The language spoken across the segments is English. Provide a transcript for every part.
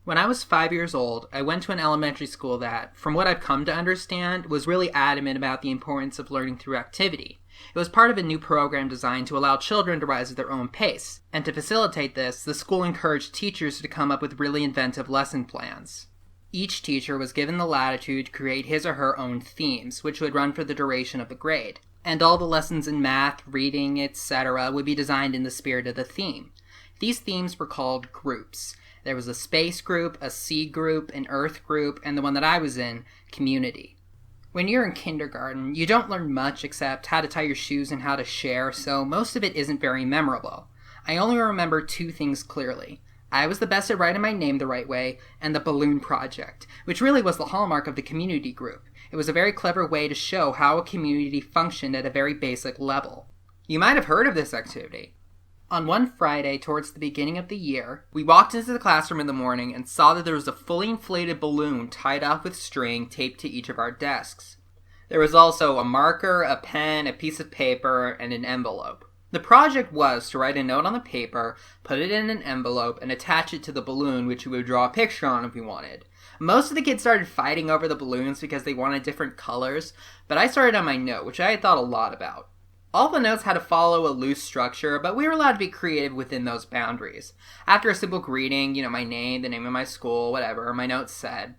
When I was 5 years old, I went to an elementary school that, from what I've come to understand, was really adamant about the importance of learning through activity. It was part of a new program designed to allow children to rise at their own pace, and to facilitate this, the school encouraged teachers to come up with really inventive lesson plans. Each teacher was given the latitude to create his or her own themes, which would run for the duration of the grade, and all the lessons in math, reading, etc. would be designed in the spirit of the theme. These themes were called groups. There was a space group, a sea group, an earth group, and the one that I was in, community. When you're in kindergarten, you don't learn much except how to tie your shoes and how to share, so most of it isn't very memorable. I only remember 2 things clearly. I was the best at writing my name the right way, and the balloon project, which really was the hallmark of the community group. It was a very clever way to show how a community functioned at a very basic level. You might have heard of this activity. On one Friday, towards the beginning of the year, we walked into the classroom in the morning and saw that there was a fully inflated balloon tied off with string taped to each of our desks. There was also a marker, a pen, a piece of paper, and an envelope. The project was to write a note on the paper, put it in an envelope, and attach it to the balloon, which we would draw a picture on if we wanted. Most of the kids started fighting over the balloons because they wanted different colors, but I started on my note, which I had thought a lot about. All the notes had to follow a loose structure, but we were allowed to be creative within those boundaries. After a simple greeting, my name, the name of my school, whatever, my note said,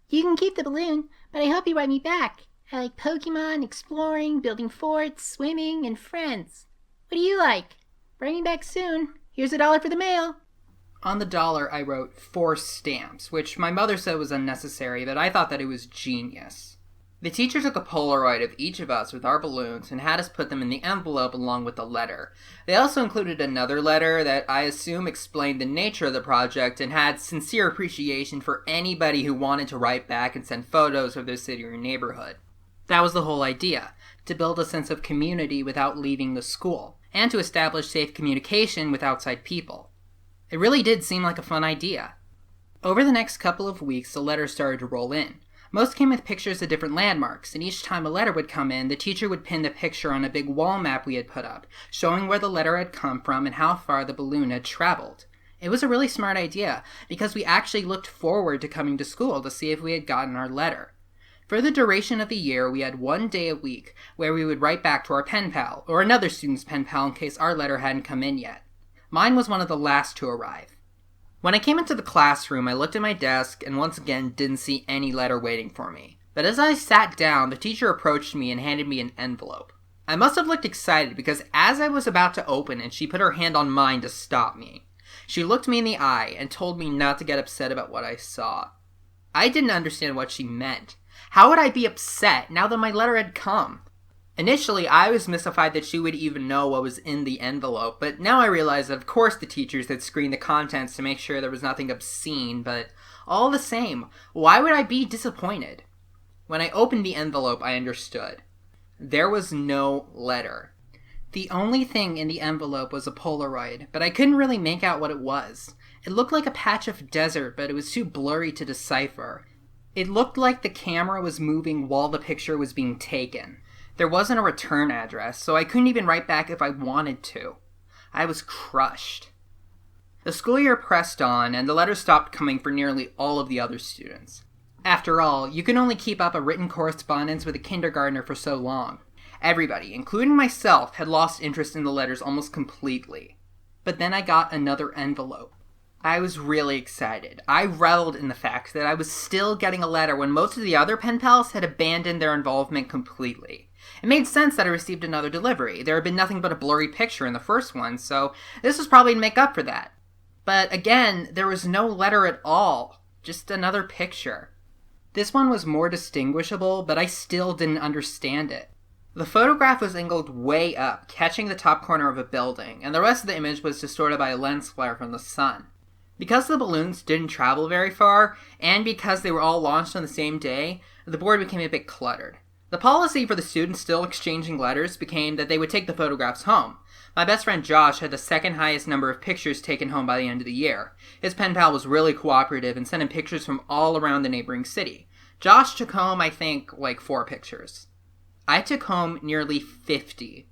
"You can keep the balloon, but I hope you write me back. I like Pokemon, exploring, building forts, swimming, and friends. What do you like? Write me back soon. Here's $1 for the mail." On the dollar, I wrote 4 stamps, which my mother said was unnecessary, but I thought that it was genius. The teacher took a Polaroid of each of us with our balloons and had us put them in the envelope along with the letter. They also included another letter that I assume explained the nature of the project and had sincere appreciation for anybody who wanted to write back and send photos of their city or neighborhood. That was the whole idea, to build a sense of community without leaving the school, and to establish safe communication with outside people. It really did seem like a fun idea. Over the next couple of weeks, the letters started to roll in. Most came with pictures of different landmarks, and each time a letter would come in, the teacher would pin the picture on a big wall map we had put up, showing where the letter had come from and how far the balloon had traveled. It was a really smart idea, because we actually looked forward to coming to school to see if we had gotten our letter. For the duration of the year, we had 1 day a week where we would write back to our Penpal, or another student's Penpal in case our letter hadn't come in yet. Mine was one of the last to arrive. When I came into the classroom, I looked at my desk and once again didn't see any letter waiting for me. But as I sat down, the teacher approached me and handed me an envelope. I must have looked excited because as I was about to open it, she put her hand on mine to stop me. She looked me in the eye and told me not to get upset about what I saw. I didn't understand what she meant. How would I be upset now that my letter had come? Initially, I was mystified that she would even know what was in the envelope, but now I realize that of course the teachers had screened the contents to make sure there was nothing obscene, but all the same, why would I be disappointed? When I opened the envelope, I understood. There was no letter. The only thing in the envelope was a Polaroid, but I couldn't really make out what it was. It looked like a patch of desert, but it was too blurry to decipher. It looked like the camera was moving while the picture was being taken. There wasn't a return address, so I couldn't even write back if I wanted to. I was crushed. The school year pressed on, and the letters stopped coming for nearly all of the other students. After all, you can only keep up a written correspondence with a kindergartner for so long. Everybody, including myself, had lost interest in the letters almost completely. But then I got another envelope. I was really excited. I reveled in the fact that I was still getting a letter when most of the other pen pals had abandoned their involvement completely. It made sense that I received another delivery. There had been nothing but a blurry picture in the first one, so this was probably to make up for that. But again, there was no letter at all, just another picture. This one was more distinguishable, but I still didn't understand it. The photograph was angled way up, catching the top corner of a building, and the rest of the image was distorted by a lens flare from the sun. Because the balloons didn't travel very far, and because they were all launched on the same day, the board became a bit cluttered. The policy for the students still exchanging letters became that they would take the photographs home. My best friend Josh had the second highest number of pictures taken home by the end of the year. His pen pal was really cooperative and sent him pictures from all around the neighboring city. Josh took home, I think, 4 pictures. I took home nearly 50.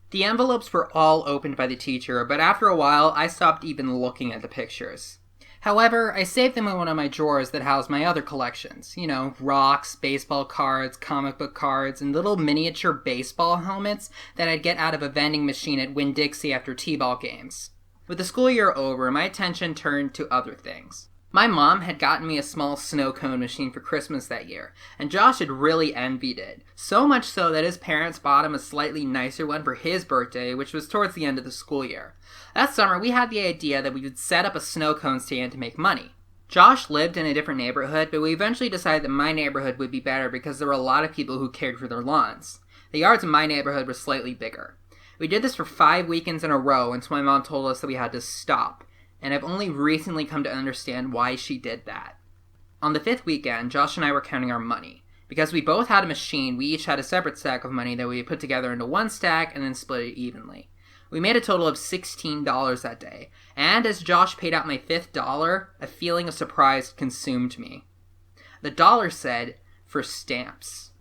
The envelopes were all opened by the teacher, but after a while, I stopped even looking at the pictures. However, I saved them in one of my drawers that housed my other collections. You know, rocks, baseball cards, comic book cards, and little miniature baseball helmets that I'd get out of a vending machine at Winn-Dixie after t-ball games. With the school year over, my attention turned to other things. My mom had gotten me a small snow cone machine for Christmas that year, and Josh had really envied it. So much so that his parents bought him a slightly nicer one for his birthday, which was towards the end of the school year. That summer, we had the idea that we would set up a snow cone stand to make money. Josh lived in a different neighborhood, but we eventually decided that my neighborhood would be better because there were a lot of people who cared for their lawns. The yards in my neighborhood were slightly bigger. We did this for 5 weekends in a row until my mom told us that we had to stop. And I've only recently come to understand why she did that. On the 5th weekend, Josh and I were counting our money. Because we both had a machine, we each had a separate stack of money that we put together into one stack and then split it evenly. We made a total of $16 that day, and as Josh paid out my 5th dollar, a feeling of surprise consumed me. The dollar said, "for stamps."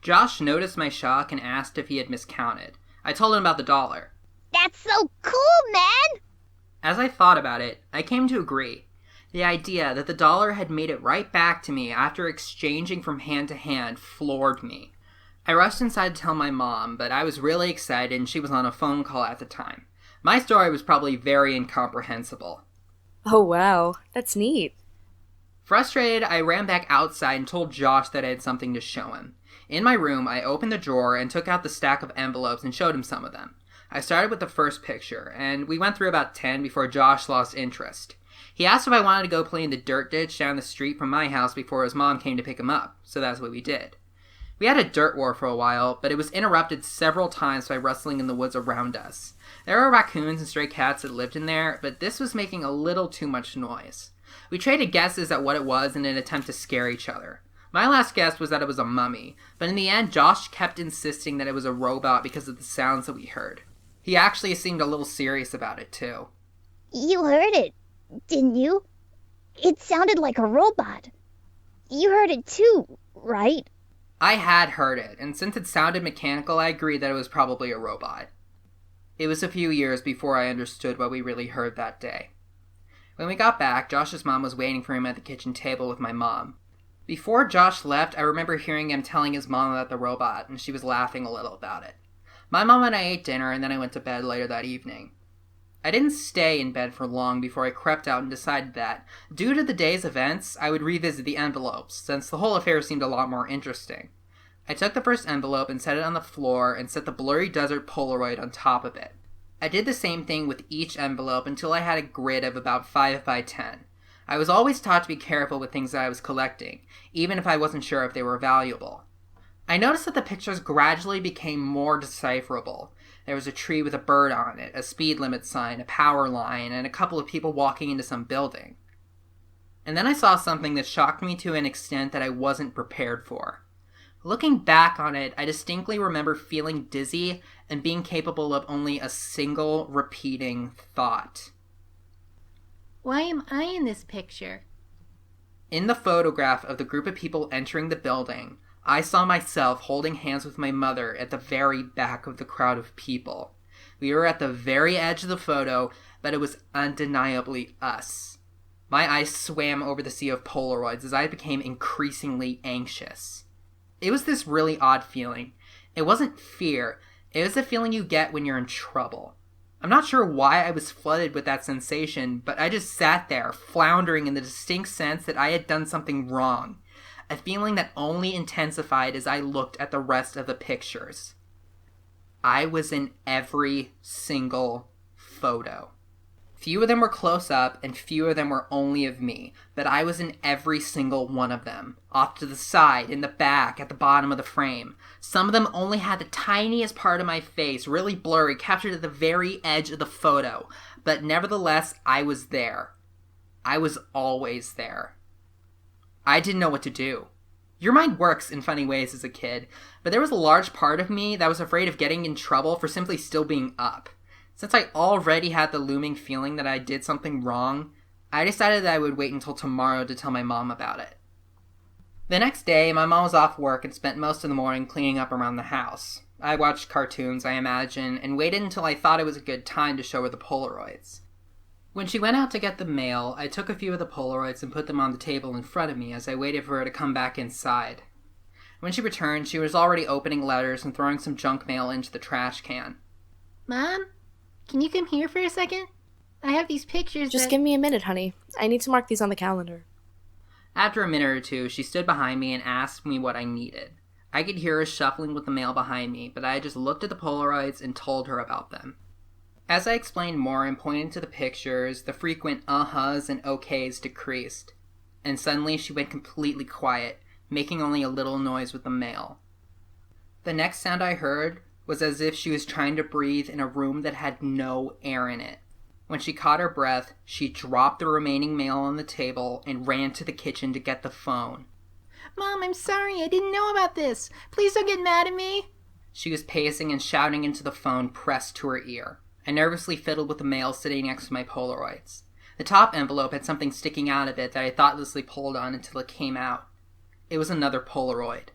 Josh noticed my shock and asked if he had miscounted. I told him about the dollar. That's so cool, man! As I thought about it, I came to agree. The idea that the dollar had made it right back to me after exchanging from hand to hand floored me. I rushed inside to tell my mom, but I was really excited and she was on a phone call at the time. My story was probably very incomprehensible. Oh wow, that's neat. Frustrated, I ran back outside and told Josh that I had something to show him. In my room, I opened the drawer and took out the stack of envelopes and showed him some of them. I started with the first picture, and we went through about 10 before Josh lost interest. He asked if I wanted to go play in the dirt ditch down the street from my house before his mom came to pick him up, so that's what we did. We had a dirt war for a while, but it was interrupted several times by rustling in the woods around us. There were raccoons and stray cats that lived in there, but this was making a little too much noise. We traded guesses at what it was in an attempt to scare each other. My last guess was that it was a mummy, but in the end, Josh kept insisting that it was a robot because of the sounds that we heard. He actually seemed a little serious about it, too. You heard it, didn't you? It sounded like a robot. You heard it too, right? I had heard it, and since it sounded mechanical, I agreed that it was probably a robot. It was a few years before I understood what we really heard that day. When we got back, Josh's mom was waiting for him at the kitchen table with my mom. Before Josh left, I remember hearing him telling his mom about the robot, and she was laughing a little about it. My mom and I ate dinner, and then I went to bed later that evening. I didn't stay in bed for long before I crept out and decided that, due to the day's events, I would revisit the envelopes, since the whole affair seemed a lot more interesting. I took the first envelope and set it on the floor and set the blurry desert Polaroid on top of it. I did the same thing with each envelope until I had a grid of about 5 by 10. I was always taught to be careful with things that I was collecting, even if I wasn't sure if they were valuable. I noticed that the pictures gradually became more decipherable. There was a tree with a bird on it, a speed limit sign, a power line, and a couple of people walking into some building. And then I saw something that shocked me to an extent that I wasn't prepared for. Looking back on it, I distinctly remember feeling dizzy and being capable of only a single repeating thought. Why am I in this picture? In the photograph of the group of people entering the building, I saw myself holding hands with my mother at the very back of the crowd of people. We were at the very edge of the photo, but it was undeniably us. My eyes swam over the sea of Polaroids as I became increasingly anxious. It was this really odd feeling. It wasn't fear, it was the feeling you get when you're in trouble. I'm not sure why I was flooded with that sensation, but I just sat there, floundering in the distinct sense that I had done something wrong. A feeling that only intensified as I looked at the rest of the pictures. I was in every single photo. Few of them were close up, and few of them were only of me, but I was in every single one of them. Off to the side, in the back, at the bottom of the frame. Some of them only had the tiniest part of my face, really blurry, captured at the very edge of the photo. But nevertheless, I was there. I was always there. I didn't know what to do. Your mind works in funny ways as a kid, but there was a large part of me that was afraid of getting in trouble for simply still being up. Since I already had the looming feeling that I did something wrong, I decided that I would wait until tomorrow to tell my mom about it. The next day, my mom was off work and spent most of the morning cleaning up around the house. I watched cartoons, I imagine, and waited until I thought it was a good time to show her the Polaroids. When she went out to get the mail, I took a few of the Polaroids and put them on the table in front of me as I waited for her to come back inside. When she returned, she was already opening letters and throwing some junk mail into the trash can. Mom, can you come here for a second? I have these pictures Just give me a minute, honey. I need to mark these on the calendar. After a minute or two, she stood behind me and asked me what I needed. I could hear her shuffling with the mail behind me, but I just looked at the Polaroids and told her about them. As I explained more and pointed to the pictures, the frequent uh-huhs and okays decreased. And suddenly she went completely quiet, making only a little noise with the mail. The next sound I heard was as if she was trying to breathe in a room that had no air in it. When she caught her breath, she dropped the remaining mail on the table and ran to the kitchen to get the phone. Mom, I'm sorry. I didn't know about this. Please don't get mad at me. She was pacing and shouting into the phone pressed to her ear. I nervously fiddled with the mail sitting next to my Polaroids. The top envelope had something sticking out of it that I thoughtlessly pulled on until it came out. It was another Polaroid.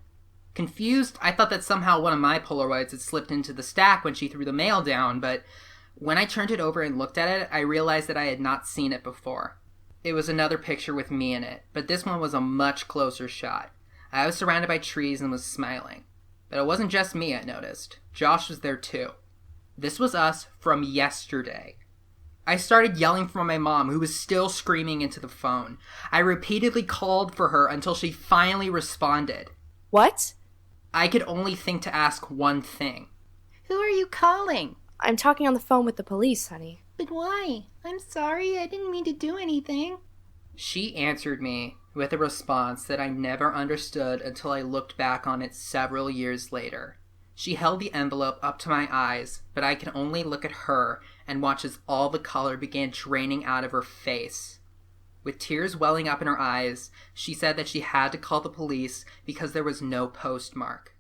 Confused, I thought that somehow one of my Polaroids had slipped into the stack when she threw the mail down, but when I turned it over and looked at it, I realized that I had not seen it before. It was another picture with me in it, but this one was a much closer shot. I was surrounded by trees and was smiling. But it wasn't just me, I noticed. Josh was there too. This was us from yesterday. I started yelling for my mom, who was still screaming into the phone. I repeatedly called for her until she finally responded. What? I could only think to ask one thing. Who are you calling? I'm talking on the phone with the police, honey. But why? I'm sorry. I didn't mean to do anything. She answered me with a response that I never understood until I looked back on it several years later. She held the envelope up to my eyes, but I could only look at her and watch as all the color began draining out of her face. With tears welling up in her eyes, she said that she had to call the police because there was no postmark.